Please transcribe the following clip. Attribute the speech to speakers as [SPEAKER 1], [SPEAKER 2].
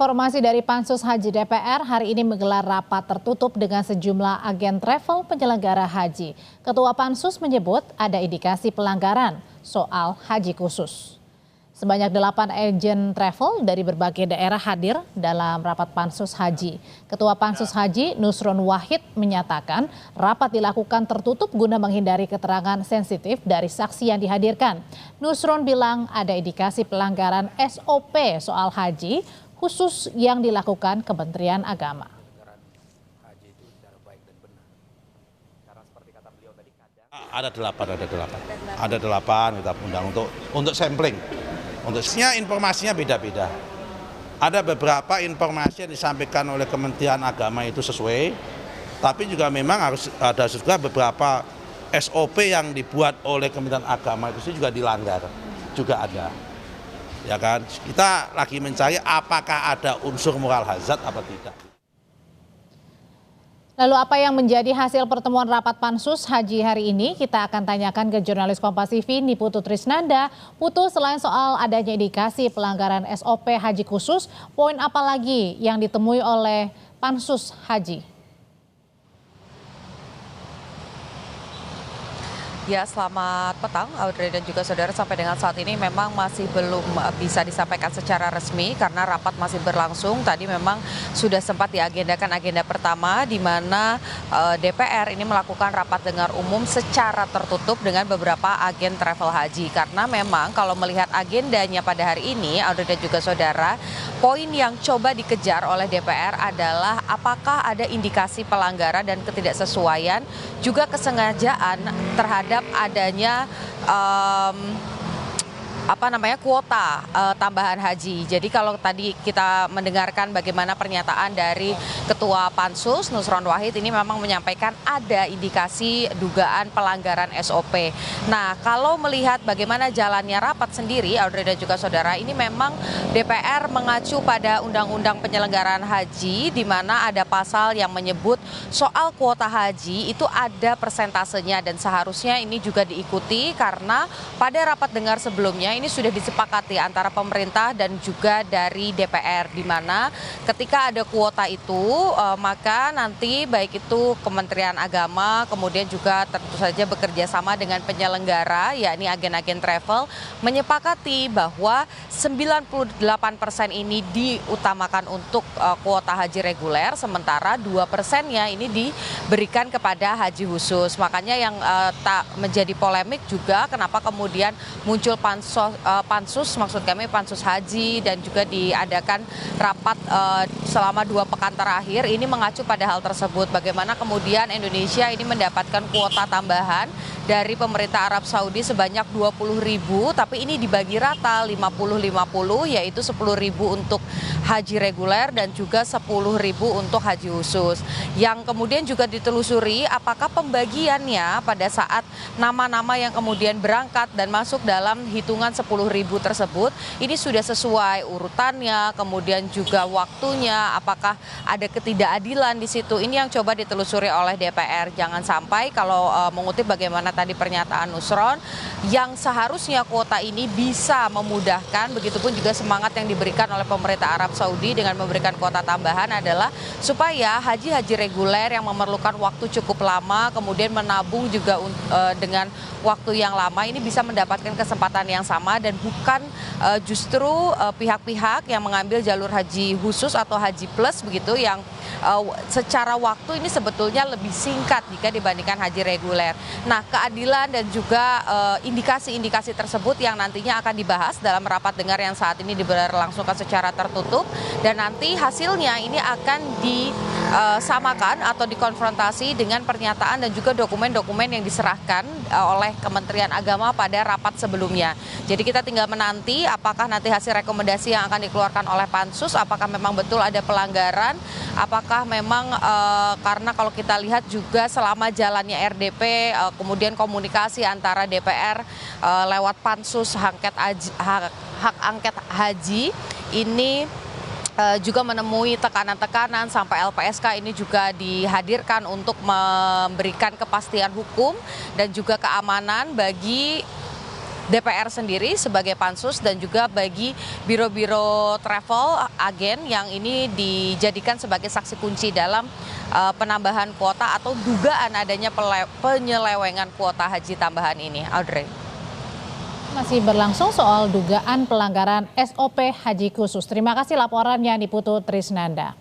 [SPEAKER 1] Informasi dari Pansus Haji DPR hari ini menggelar rapat tertutup dengan sejumlah agen travel penyelenggara haji. Ketua Pansus menyebut ada indikasi pelanggaran soal haji khusus. Sebanyak 8 agen travel dari berbagai daerah hadir dalam rapat Pansus Haji. Ketua Pansus Haji Nusron Wahid menyatakan rapat dilakukan tertutup guna menghindari keterangan sensitif dari saksi yang dihadirkan. Nusron bilang ada indikasi pelanggaran SOP soal haji khusus yang dilakukan Kementerian Agama.
[SPEAKER 2] Ada delapan kita undang untuk sampling. Untuknya informasinya beda-beda. Ada beberapa informasi yang disampaikan oleh Kementerian Agama itu sesuai, tapi juga memang harus ada juga beberapa SOP yang dibuat oleh Kementerian Agama itu juga dilanggar, juga ada. Ya kan, kita lagi mencari apakah ada unsur moral hazard apa tidak.
[SPEAKER 1] Lalu apa yang menjadi hasil pertemuan rapat Pansus Haji hari ini? Kita akan tanyakan ke jurnalis Kompas TV Niputu Trisnanda. Putu, selain soal adanya indikasi pelanggaran SOP haji khusus, poin apa lagi yang ditemui oleh Pansus Haji?
[SPEAKER 3] Ya, selamat petang Audrey dan juga saudara. Sampai dengan saat ini memang masih belum bisa disampaikan secara resmi karena rapat masih berlangsung. Tadi memang sudah sempat diagendakan agenda pertama di mana DPR ini melakukan rapat dengar umum secara tertutup dengan beberapa agen travel haji. Karena memang kalau melihat agendanya pada hari ini, Audrey dan juga saudara, poin yang coba dikejar oleh DPR adalah apakah ada indikasi pelanggaran dan ketidaksesuaian juga kesengajaan terhadap adanya kuota tambahan haji. Jadi kalau tadi kita mendengarkan bagaimana pernyataan dari Ketua Pansus Nusron Wahid ini memang menyampaikan ada indikasi dugaan pelanggaran SOP. Nah, kalau melihat bagaimana jalannya rapat sendiri, Audrey dan juga saudara, ini memang DPR mengacu pada Undang-Undang Penyelenggaraan Haji di mana ada pasal yang menyebut soal kuota haji itu ada persentasenya dan seharusnya ini juga diikuti karena pada rapat dengar sebelumnya ini sudah disepakati antara pemerintah dan juga dari DPR di mana ketika ada kuota itu maka nanti baik itu Kementerian Agama kemudian juga tentu saja bekerja sama dengan penyelenggara yakni agen-agen travel menyepakati bahwa 98% ini diutamakan untuk kuota haji reguler sementara 2%-nya ini diberikan kepada haji khusus. Makanya yang tak menjadi polemik juga kenapa kemudian muncul Pansus Haji dan juga diadakan rapat selama 2 pekan terakhir ini mengacu pada hal tersebut. Bagaimana kemudian Indonesia ini mendapatkan kuota tambahan dari pemerintah Arab Saudi sebanyak 20.000 tapi ini dibagi rata 50-50 yaitu 10.000 untuk haji reguler dan juga 10.000 untuk haji khusus. Yang kemudian juga ditelusuri apakah pembagiannya pada saat nama-nama yang kemudian berangkat dan masuk dalam hitungan 10.000 tersebut ini sudah sesuai urutannya, kemudian juga waktunya, apakah ada ketidakadilan di situ. Ini yang coba ditelusuri oleh DPR. Jangan sampai kalau mengutip bagaimana tadi pernyataan Nusron, yang seharusnya kuota ini bisa memudahkan, begitupun juga semangat yang diberikan oleh pemerintah Arab Saudi dengan memberikan kuota tambahan adalah supaya haji-haji reguler yang memerlukan waktu cukup lama, kemudian menabung juga dengan waktu yang lama ini bisa mendapatkan kesempatan yang sama dan bukan justru pihak-pihak yang mengambil jalur haji khusus atau haji plus begitu yang secara waktu ini sebetulnya lebih singkat jika dibandingkan haji reguler. Nah, keadilan dan juga indikasi-indikasi tersebut yang nantinya akan dibahas dalam rapat dengar yang saat ini diberlangsungkan secara tertutup dan nanti hasilnya ini akan disamakan atau dikonfrontasi dengan pernyataan dan juga dokumen-dokumen yang diserahkan oleh Kementerian Agama pada rapat sebelumnya. Jadi kita tinggal menanti apakah nanti hasil rekomendasi yang akan dikeluarkan oleh Pansus, apakah memang betul ada pelanggaran, apakah memang karena kalau kita lihat juga selama jalannya RDP, kemudian komunikasi antara DPR lewat Pansus hak angket haji ini juga menemui tekanan-tekanan sampai LPSK ini juga dihadirkan untuk memberikan kepastian hukum dan juga keamanan bagi DPR sendiri sebagai pansus dan juga bagi biro-biro travel agen yang ini dijadikan sebagai saksi kunci dalam penambahan kuota atau dugaan adanya penyelewengan kuota haji tambahan ini. Audrey.
[SPEAKER 1] Masih berlangsung soal dugaan pelanggaran SOP Haji Khusus. Terima kasih laporannya Niputu Trisnanda.